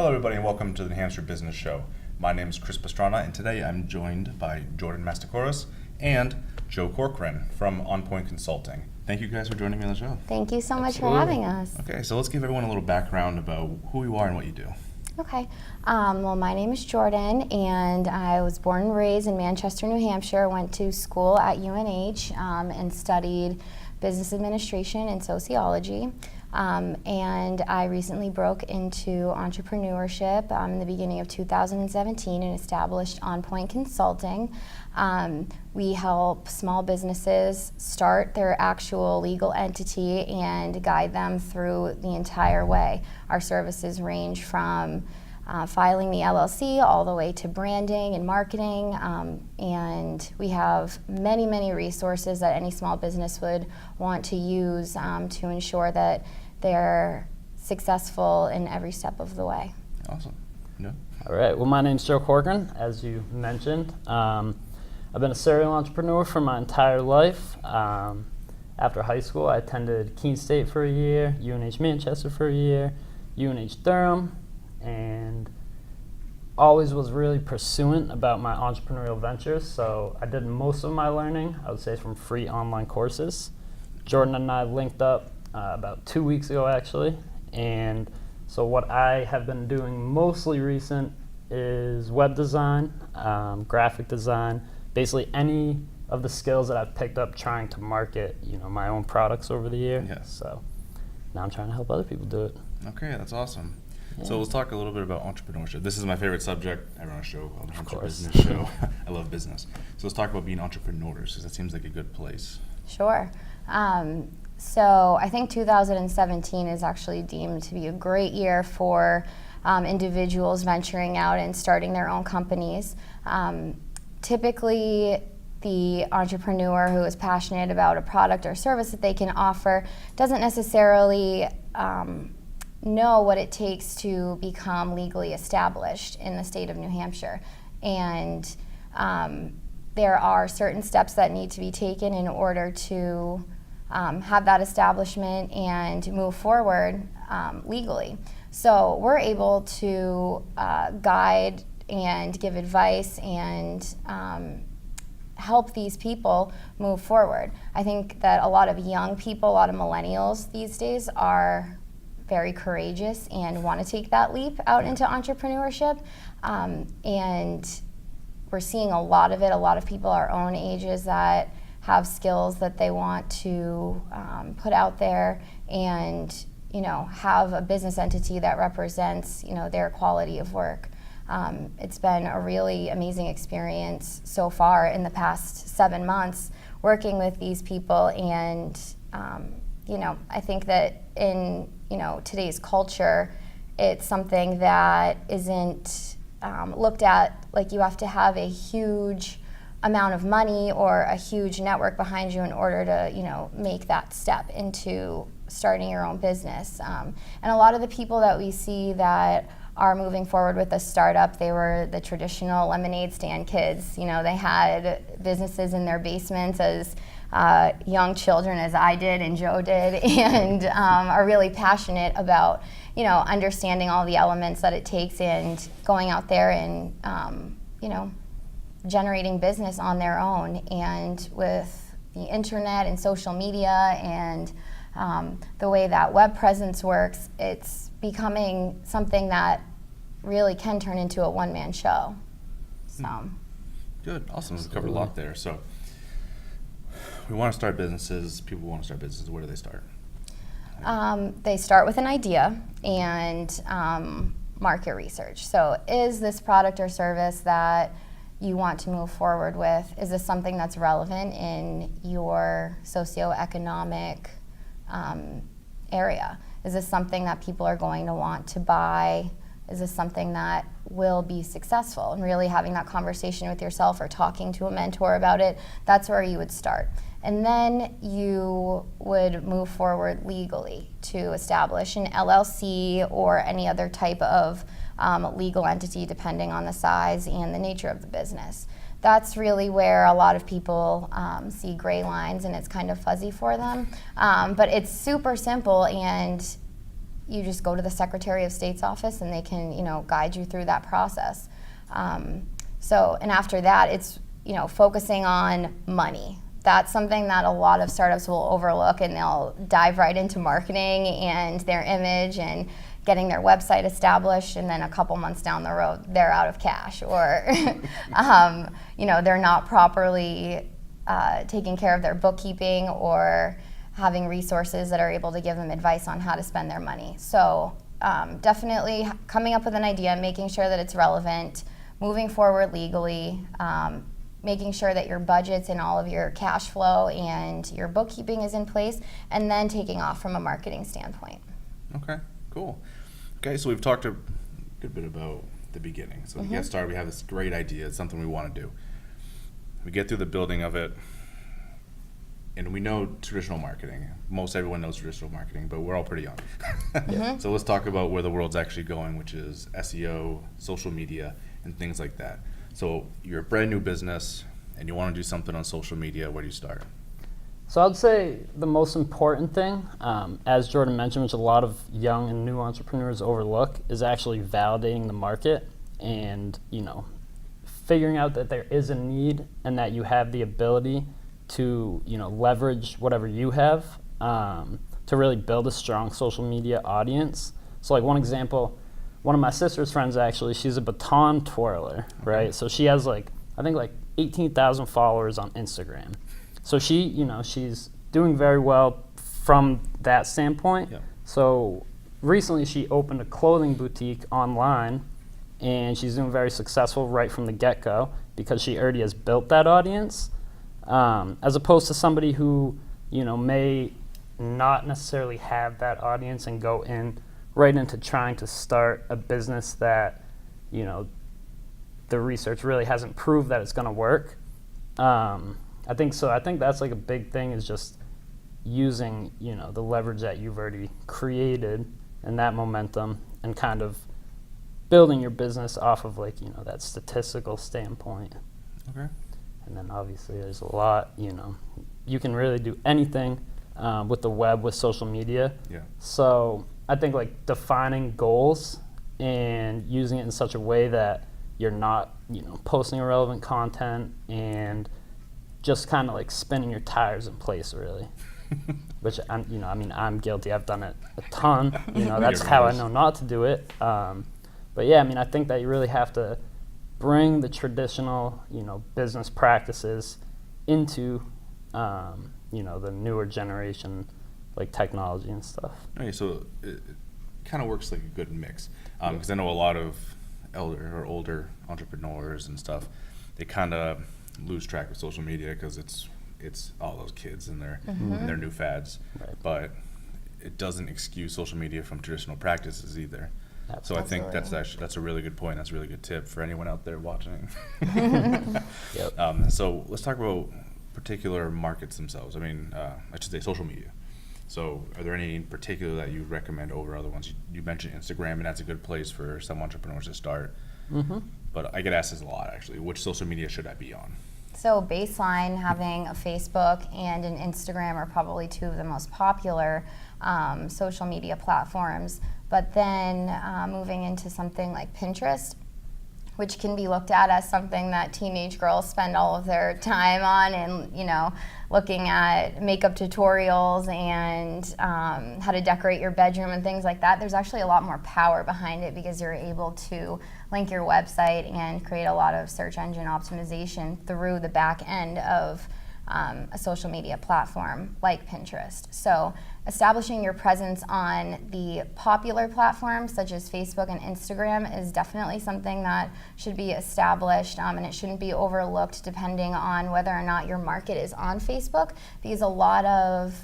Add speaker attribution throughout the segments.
Speaker 1: Hello everybody and welcome to the New Hampshire Business Show. My name is Chris Pastrana and today I'm joined by Jordyn Mastacouris and Joe Corcoran from Onpoint Consulting. Thank you guys for joining me on the show.
Speaker 2: Thank you so much for
Speaker 1: Absolutely.
Speaker 2: having us.
Speaker 1: Okay, so let's give everyone a little background about who you are and what you do.
Speaker 2: Okay. Well, my name is Jordyn, and I was born and raised in Manchester, New Hampshire. Went to school at UNH and studied business administration and sociology. And I recently broke into entrepreneurship in the beginning of 2017 and established Onpoint Consulting. We help small businesses start their actual legal entity and guide them through the entire way. Our services range from filing the LLC all the way to branding and marketing, and we have many, many resources that any small business would want to use to ensure that they're successful in every step of the way.
Speaker 1: Awesome. Yeah.
Speaker 3: All right. Well, my name's Joe Corcoran, as you mentioned. I've been a serial entrepreneur for my entire life. After high school, I attended Keene State for a year, UNH Manchester for a year, UNH Durham, and always was really pursuant about my entrepreneurial ventures. So I did most of my learning, I would say, from free online courses. Jordyn and I linked up about 2 weeks ago, actually. And so what I have been doing mostly recent is web design, graphic design, basically any of the skills that I've picked up trying to market, my own products over the year.
Speaker 1: Yes.
Speaker 3: So now I'm trying to help other people do it.
Speaker 1: Okay, that's awesome.
Speaker 3: Yeah.
Speaker 1: So let's talk a little bit about entrepreneurship. This is my favorite subject. I run a show called the New Hampshire
Speaker 3: course.
Speaker 1: Business Show. I love business. So let's talk about being entrepreneurs because that seems like a good place.
Speaker 2: Sure. So I think 2017 is actually deemed to be a great year for individuals venturing out and starting their own companies. Typically, the entrepreneur who is passionate about a product or service that they can offer doesn't necessarily know what it takes to become legally established in the state of New Hampshire. And there are certain steps that need to be taken in order to have that establishment and move forward legally. So we're able to guide and give advice and help these people move forward. I think that a lot of young people, a lot of millennials these days are very courageous and want to take that leap out into entrepreneurship. And we're seeing a lot of it. A lot of people our own ages that have skills that they want to put out there and have a business entity that represents their quality of work. It's been a really amazing experience so far in the past 7 months working with these people, and I think that in today's culture, it's something that isn't looked at like you have to have a huge amount of money or a huge network behind you in order to make that step into starting your own business. And a lot of the people that we see that are moving forward with a startup, they were the traditional lemonade stand kids. They had businesses in their basements as young children, as I did and Joe did, and are really passionate about understanding all the elements that it takes and going out there and generating business on their own. And with the internet and social media and the way that web presence works, it's becoming something that really can turn into a one-man show. So.
Speaker 1: Good, awesome. We've covered a lot there. So we want to start businesses. People want to start businesses. Where do they start?
Speaker 2: They start with an idea and market research. So is this product or service that you want to move forward with, is this something that's relevant in your socioeconomic area? Is this something that people are going to want to buy? Is this something that will be successful? And really having that conversation with yourself or talking to a mentor about it, that's where you would start. And then you would move forward legally to establish an LLC or any other type of legal entity depending on the size and the nature of the business. That's really where a lot of people see gray lines and it's kind of fuzzy for them. But it's super simple, and you just go to the Secretary of State's office and they can, guide you through that process. And after that, it's, focusing on money. That's something that a lot of startups will overlook, and they'll dive right into marketing and their image and getting their website established, and then a couple months down the road, they're out of cash, or they're not properly taking care of their bookkeeping or having resources that are able to give them advice on how to spend their money. So definitely coming up with an idea, making sure that it's relevant, moving forward legally, making sure that your budgets and all of your cash flow and your bookkeeping is in place, and then taking off from a marketing standpoint.
Speaker 1: Okay, cool. Okay, so we've talked a good bit about the beginning. So we get started, we have this great idea, it's something we want to do. We get through the building of it, and we know traditional marketing. Most everyone knows traditional marketing, but we're all pretty young. So let's talk about where the world's actually going, which is SEO, social media, and things like that. So you're a brand new business, and you want to do something on social media. Where do you start?
Speaker 3: So I'd say the most important thing, as Jordyn mentioned, which a lot of young and new entrepreneurs overlook, is actually validating the market and, figuring out that there is a need and that you have the ability to, leverage whatever you have to really build a strong social media audience. So like one example, one of my sister's friends actually, she's a baton twirler, right? So she has I think 18,000 followers on Instagram. So she, she's doing very well from that standpoint. Yep. So recently she opened a clothing boutique online, and she's doing very successful right from the get-go because she already has built that audience, as opposed to somebody who, may not necessarily have that audience and go in right into trying to start a business that, the research really hasn't proved that it's going to work. I think so. I think that's a big thing, is just using, the leverage that you've already created and that momentum, and kind of building your business off of that statistical standpoint.
Speaker 1: Okay.
Speaker 3: And then obviously there's a lot, you can really do anything with the web, with social media.
Speaker 1: Yeah.
Speaker 3: So I think defining goals and using it in such a way that you're not, posting irrelevant content and just kind of spinning your tires in place, really. Which I'm guilty. I've done it a ton. That's how I know not to do it. But yeah, I think that you really have to bring the traditional, business practices into, the newer generation, technology and stuff.
Speaker 1: Okay, so it kind of works like a good mix, because I know a lot of older entrepreneurs and stuff, they kind of lose track of social media because it's all those kids and their new fads, right. But it doesn't excuse social media from traditional practices either. Absolutely. So I think that's a really good point. That's a really good tip for anyone out there watching. Yep. So let's talk about particular markets themselves. I should say social media. So are there any in particular that you recommend over other ones? You mentioned Instagram, and that's a good place for some entrepreneurs to start. But I get asked this a lot, actually. Which social media should I be on?
Speaker 2: So baseline, having a Facebook and an Instagram are probably two of the most popular social media platforms. But then moving into something like Pinterest, which can be looked at as something that teenage girls spend all of their time on, and looking at makeup tutorials and how to decorate your bedroom and things like that. There's actually a lot more power behind it because you're able to link your website and create a lot of search engine optimization through the back end of a social media platform like Pinterest. So establishing your presence on the popular platforms such as Facebook and Instagram is definitely something that should be established, and it shouldn't be overlooked depending on whether or not your market is on Facebook, because a lot of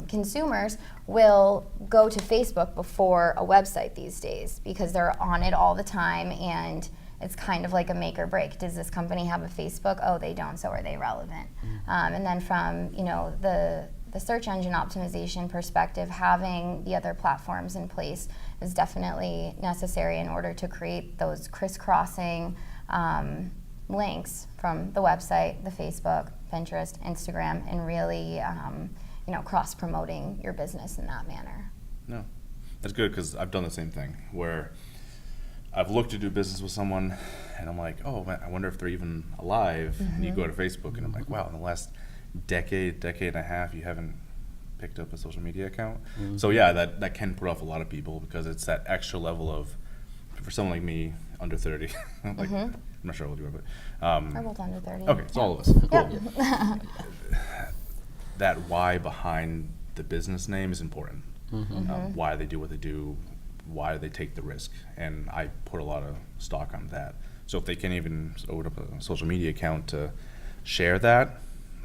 Speaker 2: consumers will go to Facebook before a website these days because they're on it all the time, and it's kind of like a make or break. Does this company have a Facebook? Oh, they don't, so are they relevant? And then from the search engine optimization perspective, having the other platforms in place is definitely necessary in order to create those crisscrossing links from the website, the Facebook, Pinterest, Instagram, and really cross-promoting your business in that manner.
Speaker 1: No, That's good because I've done the same thing where I've looked to do business with someone and I'm like, oh, man, I wonder if they're even alive. And you go to Facebook and I'm like, wow, in the last decade and a half, you haven't picked up a social media account. So yeah, that can put off a lot of people because it's that extra level of, for someone like me, under 30, like, I'm not sure how old you are, but
Speaker 2: We're both under 30.
Speaker 1: okay, it's all of us. Cool. That why behind the business name is important. Why they do what they do, why they take the risk, and I put a lot of stock on that. So if they can't even open up a social media account to share that,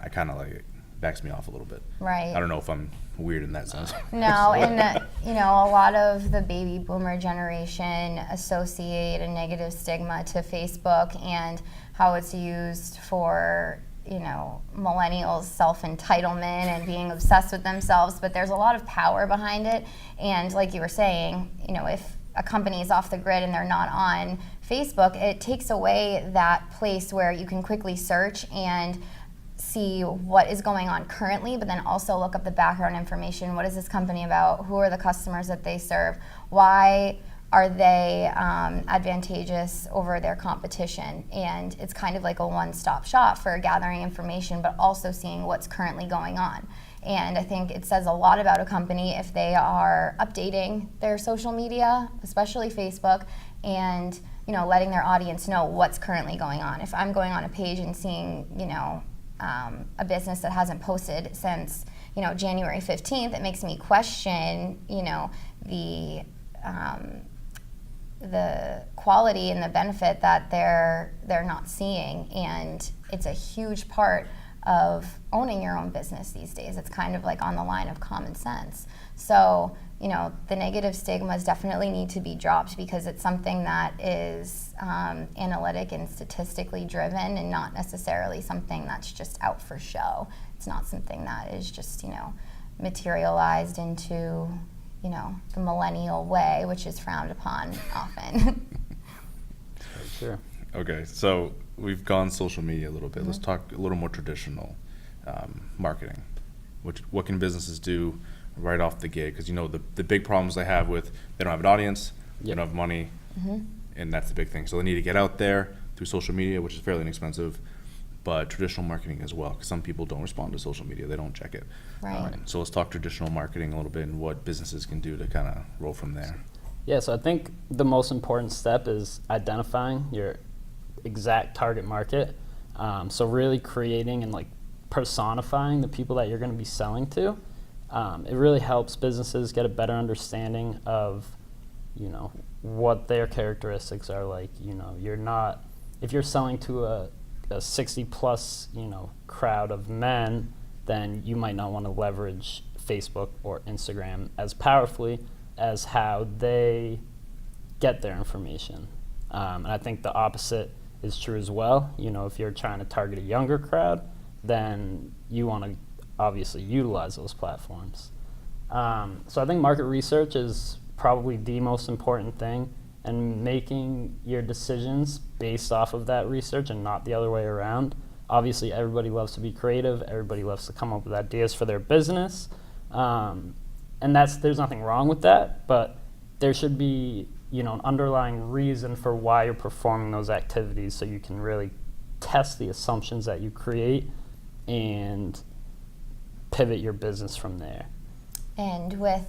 Speaker 1: I kind of like it backs me off a little bit.
Speaker 2: Right.
Speaker 1: I don't know if I'm weird in that sense.
Speaker 2: No, and you know, a lot of the baby boomer generation associate a negative stigma to Facebook and how it's used for, you know, millennials' self-entitlement and being obsessed with themselves, but there's a lot of power behind it. And like you were saying, you know, if a company is off the grid and they're not on Facebook, it takes away that place where you can quickly search and see what is going on currently, but then also look up the background information. What is this company about? Who are the customers that they serve? Why are they advantageous over their competition? And it's kind of like a one-stop shop for gathering information, but also seeing what's currently going on. And I think it says a lot about a company if they are updating their social media, especially Facebook, and, you know, letting their audience know what's currently going on. If I'm going on a page and seeing, you know, a business that hasn't posted since, you know, January 15th, it makes me question, you know, the quality and the benefit that they're not seeing. And it's a huge part of owning your own business these days. It's kind of like on the line of common sense. So, you know, the negative stigmas definitely need to be dropped because it's something that is analytic and statistically driven and not necessarily something that's just out for show. It's not something that is just, you know, materialized into, you know, the millennial way, which is frowned upon often.
Speaker 3: Sure.
Speaker 1: Okay, so we've gone social media a little bit. Let's talk a little more traditional marketing. What can businesses do right off the gate? Because, you know, the big problems they have with, they don't have an audience, they don't have money, and that's the big thing. So they need to get out there through social media, which is fairly inexpensive, but traditional marketing as well, because some people don't respond to social media. They don't check it.
Speaker 2: Right.
Speaker 1: So let's talk traditional marketing a little bit and what businesses can do to kind of roll from there.
Speaker 3: Yeah, so I think the most important step is identifying your exact target market. So really creating and like personifying the people that you're going to be selling to. It really helps businesses get a better understanding of, you know, what their characteristics are like. You know, you're not, if you're selling to a 60 plus, you know, crowd of men, then you might not want to leverage Facebook or Instagram as powerfully as how they get their information. And I think the opposite is true as well. You know, if you're trying to target a younger crowd, then you want to obviously utilize those platforms. So I think market research is probably the most important thing, and making your decisions based off of that research and not the other way around. Obviously, everybody loves to be creative. Everybody loves to come up with ideas for their business. And there's nothing wrong with that, but there should be, you know, an underlying reason for why you're performing those activities so you can really test the assumptions that you create and pivot your business from there.
Speaker 2: And with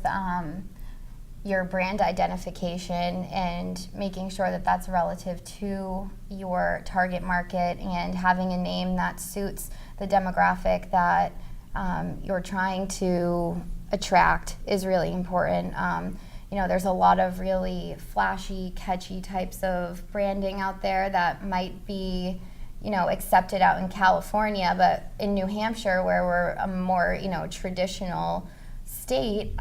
Speaker 2: your brand identification and making sure that that's relative to your target market and having a name that suits the demographic that you're trying to attract is really important. You know, there's a lot of really flashy, catchy types of branding out there that might be, you know, accepted out in California, but in New Hampshire, where we're a more, you know, traditional state,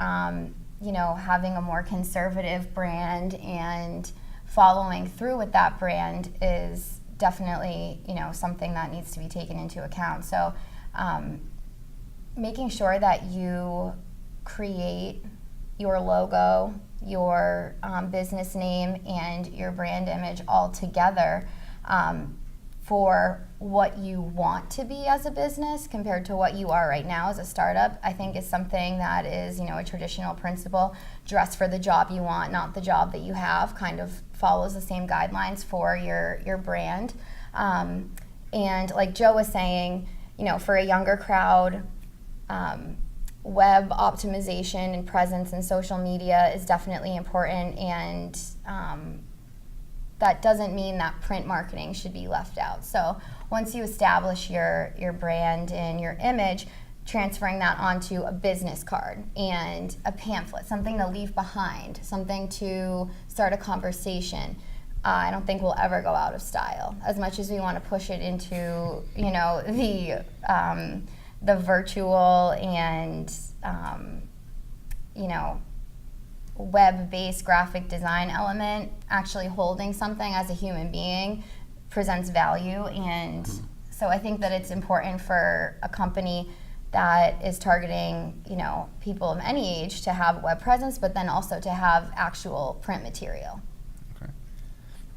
Speaker 2: you know, having a more conservative brand and following through with that brand is definitely, you know, something that needs to be taken into account. So making sure that you create your logo, your business name, and your brand image all together for what you want to be as a business compared to what you are right now as a startup, I think is something that is, a traditional principle. Dress for the job you want, not the job that you have, kind of follows the same guidelines for your brand. And like Joe was saying, for a younger crowd, web optimization and presence in social media is definitely important, and that doesn't mean that print marketing should be left out. So once you establish your brand and your image, transferring that onto a business card and a pamphlet, something to leave behind, something to start a conversation, I don't think we'll ever go out of style. As much as we want to push it into, the virtual and, web-based graphic design element, actually holding something as a human being presents value. And so I think that it's important for a company that is targeting, people of any age to have a web presence, but then also to have actual print material.
Speaker 1: Okay.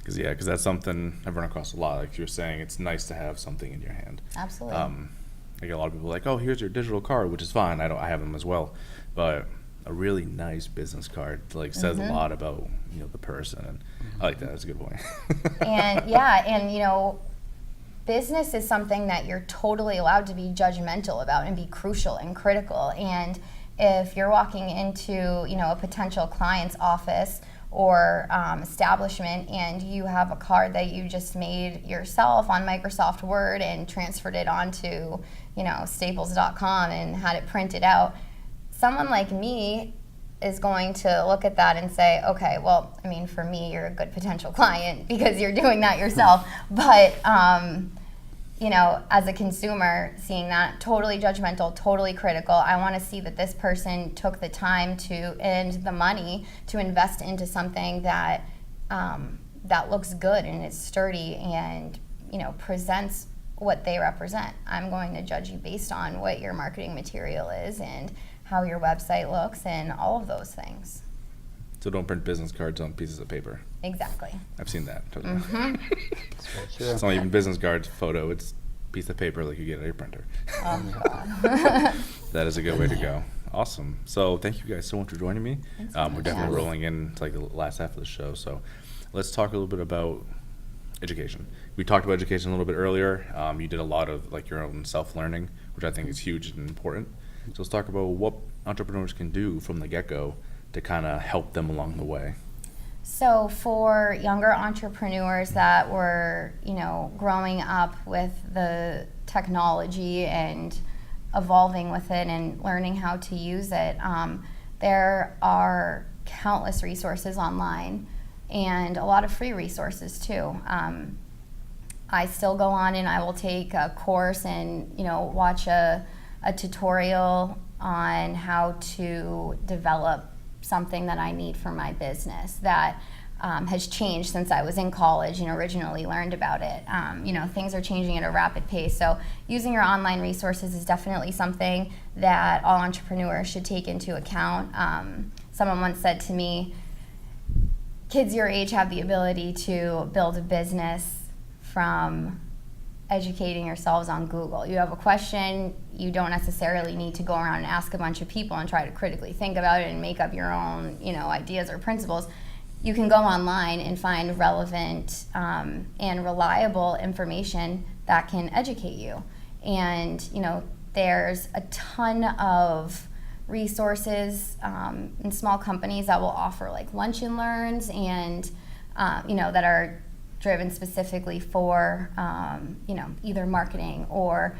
Speaker 1: Because that's something I've run across a lot. Like you were saying, it's nice to have something in your hand.
Speaker 2: Absolutely.
Speaker 1: I get a lot of people like, oh, here's your digital card, which is fine. I have them as well. But a really nice business card says a lot about the person, and I like that. That's a good point.
Speaker 2: and business is something that you're totally allowed to be judgmental about and be crucial and critical. And if you're walking into a potential client's office or establishment and you have a card that you just made yourself on Microsoft Word and transferred it onto staples.com and had it printed out, someone like me is going to look at that and say, okay, well, for me, you're a good potential client because you're doing that yourself. But, as a consumer, seeing that, totally judgmental, totally critical, I want to see that this person took the time and the money to invest into something that that looks good and is sturdy and, presents what they represent. I'm going to judge you based on what your marketing material is and how your website looks and all of those things.
Speaker 1: So don't print business cards on pieces of paper.
Speaker 2: Exactly.
Speaker 1: I've seen that.
Speaker 3: Sure.
Speaker 1: It's not even business cards photo. It's piece of paper like you get at your printer.
Speaker 2: Oh, God.
Speaker 1: That is a good way to go. Awesome. So thank you guys so much for joining me. We're definitely rolling into the last half of the show. So let's talk a little bit about education. We talked about education a little bit earlier. You did a lot of your own self-learning, which I think is huge and important. So let's talk about what entrepreneurs can do from the get-go to kind of help them along the way.
Speaker 2: So for younger entrepreneurs that were, growing up with the technology and evolving with it and learning how to use it, there are countless resources online and a lot of free resources too. I still go on and I will take a course and, watch a tutorial on how to develop something that I need for my business that has changed since I was in college and originally learned about it. Things are changing at a rapid pace. So using your online resources is definitely something that all entrepreneurs should take into account. Someone once said to me, kids your age have the ability to build a business from educating yourselves on Google. You have a question, you don't necessarily need to go around and ask a bunch of people and try to critically think about it and make up your own, ideas or principles. You can go online and find relevant and reliable information that can educate you. And, there's a ton of resources and small companies that will offer lunch and learns and, that are driven specifically for, either marketing or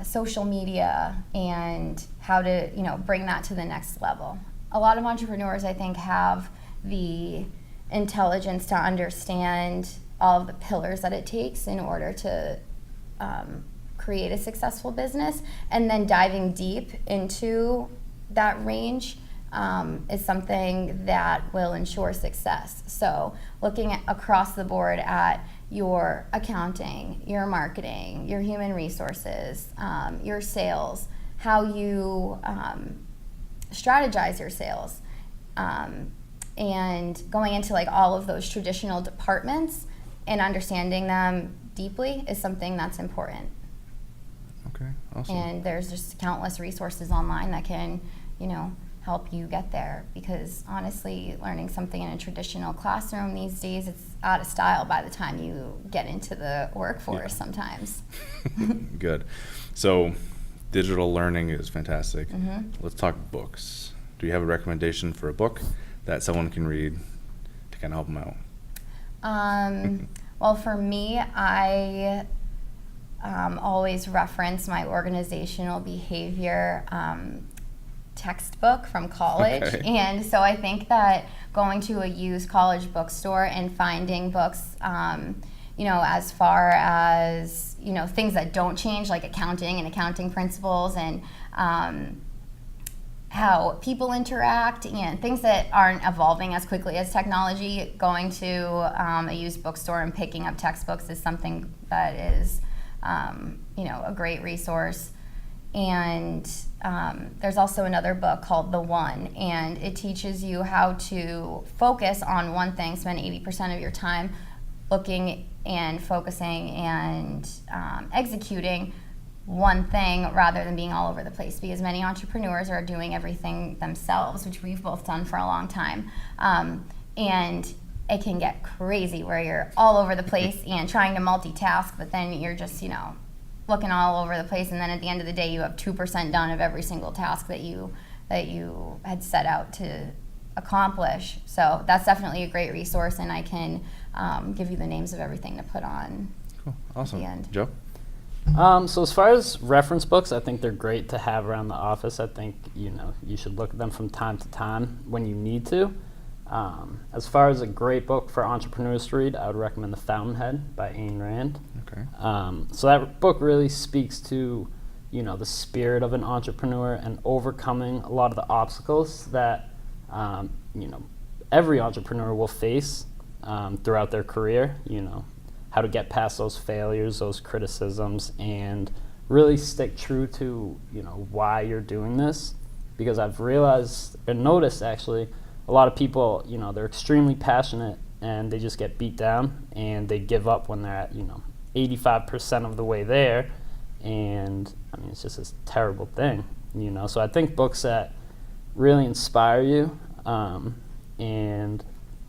Speaker 2: social media and how to, bring that to the next level. A lot of entrepreneurs, I think, have the intelligence to understand all of the pillars that it takes in order to create a successful business, and then diving deep into that range is something that will ensure success. So looking across the board at your accounting, your marketing, your human resources, your sales, how you strategize your sales, and going into all of those traditional departments and understanding them deeply is something that's important.
Speaker 1: Okay, awesome.
Speaker 2: And there's just countless resources online that can, help you get there, because honestly, learning something in a traditional classroom these days, it's out of style by the time you get into the workforce sometimes.
Speaker 1: Good. So digital learning is fantastic.
Speaker 2: Mm-hmm.
Speaker 1: Let's talk books. Do you have a recommendation for a book that someone can read to kind of help them out?
Speaker 2: Well, for me, I always reference my organizational behavior textbook from college.
Speaker 1: Okay.
Speaker 2: And so I think that going to a used college bookstore and finding books, as far as, things that don't change, like accounting and accounting principles, and how people interact and things that aren't evolving as quickly as technology, going to a used bookstore and picking up textbooks is something that is, a great resource. And there's also another book called The One, and it teaches you how to focus on one thing, spend 80% of your time looking and focusing and executing one thing rather than being all over the place, because many entrepreneurs are doing everything themselves, which we've both done for a long time. And it can get crazy where you're all over the place and trying to multitask, but then you're just, looking all over the place, and then at the end of the day you have 2% done of every single task that you had set out to accomplish. So that's definitely a great resource, and I can give you the names of everything to put on.
Speaker 1: Cool. Awesome.
Speaker 2: At the end.
Speaker 1: Joe?
Speaker 3: So as far as reference books, I think they're great to have around the office. I think, you should look at them from time to time when you need to. As far as a great book for entrepreneurs to read, I would recommend The Fountainhead by Ayn Rand.
Speaker 1: Okay.
Speaker 3: So that book really speaks to, the spirit of an entrepreneur and overcoming a lot of the obstacles that, every entrepreneur will face throughout their career. How to get past those failures, those criticisms, and really stick true to, why you're doing this. Because I've realized and noticed, actually, a lot of people, they're extremely passionate and they just get beat down and they give up when they're at, 85% of the way there. And it's just this terrible thing, So I think books that really inspire you and,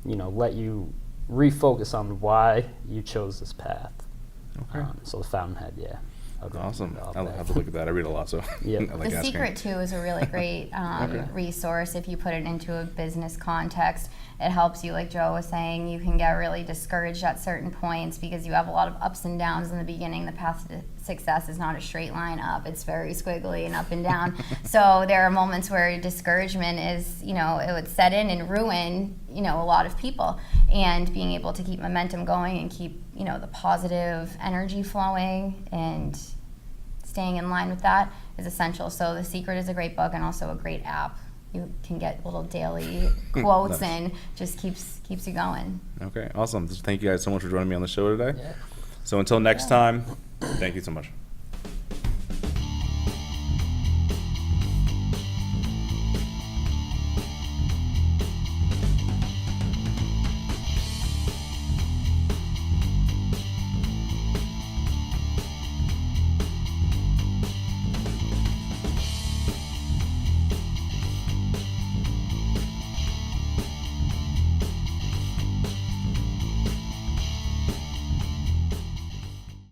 Speaker 3: let you refocus on why you chose this path.
Speaker 1: Okay.
Speaker 3: So The Fountainhead, yeah.
Speaker 1: Awesome. I'll have to look at that. I read a lot, so
Speaker 3: Yep.
Speaker 1: I like
Speaker 2: The
Speaker 1: asking.
Speaker 2: Secret, too, is a really great resource if you put it into a business context. It helps you, like Joe was saying, you can get really discouraged at certain points because you have a lot of ups and downs in the beginning. The path to success is not a straight line up. It's very squiggly and up and down. So there are moments where discouragement is, it would set in and ruin, a lot of people. And being able to keep momentum going and keep, the positive energy flowing and staying in line with that is essential. So The Secret is a great book and also a great app. You can get little daily quotes
Speaker 1: Nice.
Speaker 2: and just keeps you going.
Speaker 1: Okay, awesome. Thank you guys so much for joining me on the show today.
Speaker 3: Yeah.
Speaker 1: So until next time, thank you so much.